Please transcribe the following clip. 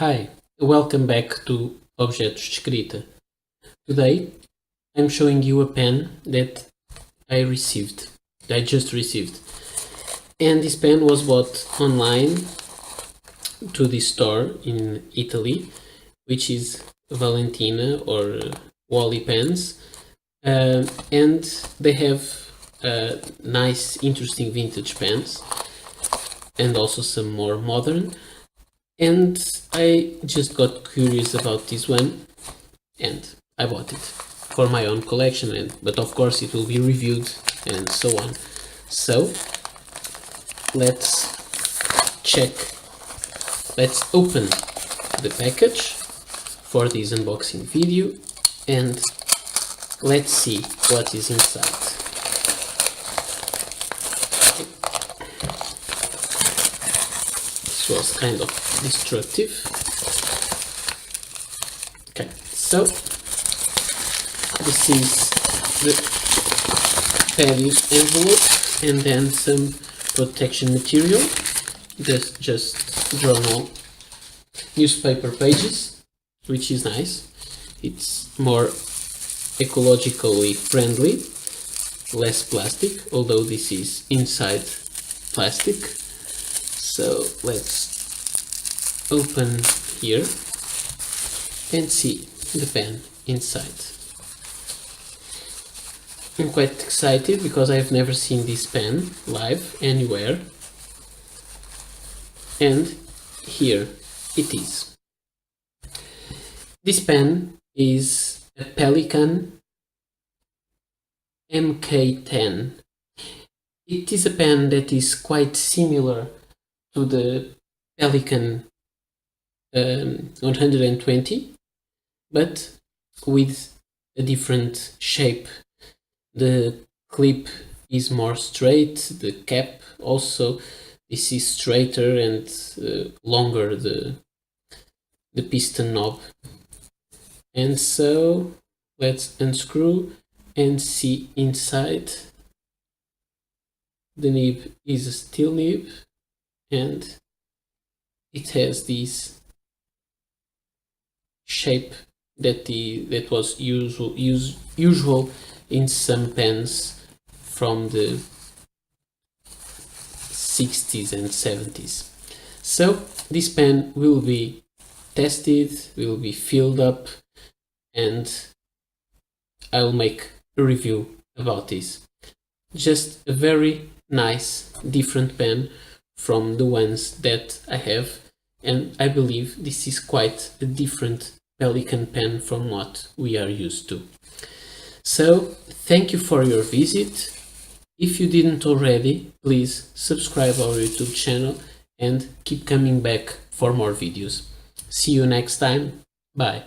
Hi, welcome back to Objetos de Escrita. Today I'm showing you a pen that I just received. And this pen was bought online to this store in Italy, which is Valentina or Wally pens. And they have nice, interesting vintage pens and also some more modern. And I just got curious about this one and I bought it for my own collection, but of course it will be reviewed and so on. So let's open the package for this unboxing video and let's see what is inside. This was kind of destructive. Okay, so this is the padded envelope and then some protection material. There's just journal newspaper pages, which is nice. It's more ecologically friendly, less plastic, although this is inside plastic. So let's open here and see the pen inside. I'm quite excited because I've never seen this pen live anywhere. And here it is. This pen is a Pelikan MK10. It is a pen that is quite similar to the Pelikan 120, but with a different shape. The clip is more straight, the cap also, this is straighter and longer, the piston knob. And so let's unscrew and see inside. The nib is a steel nib and it has this shape that was usual in some pens from the 60s and 70s. So this pen will be tested, will be filled up, and I'll make a review about this. Just a very nice, different pen from the ones that I have, and I believe this is quite a different Pelikan pen from what we are used to. So thank you for your visit. If you didn't already, please subscribe our YouTube channel and keep coming back for more videos. See you next time. Bye.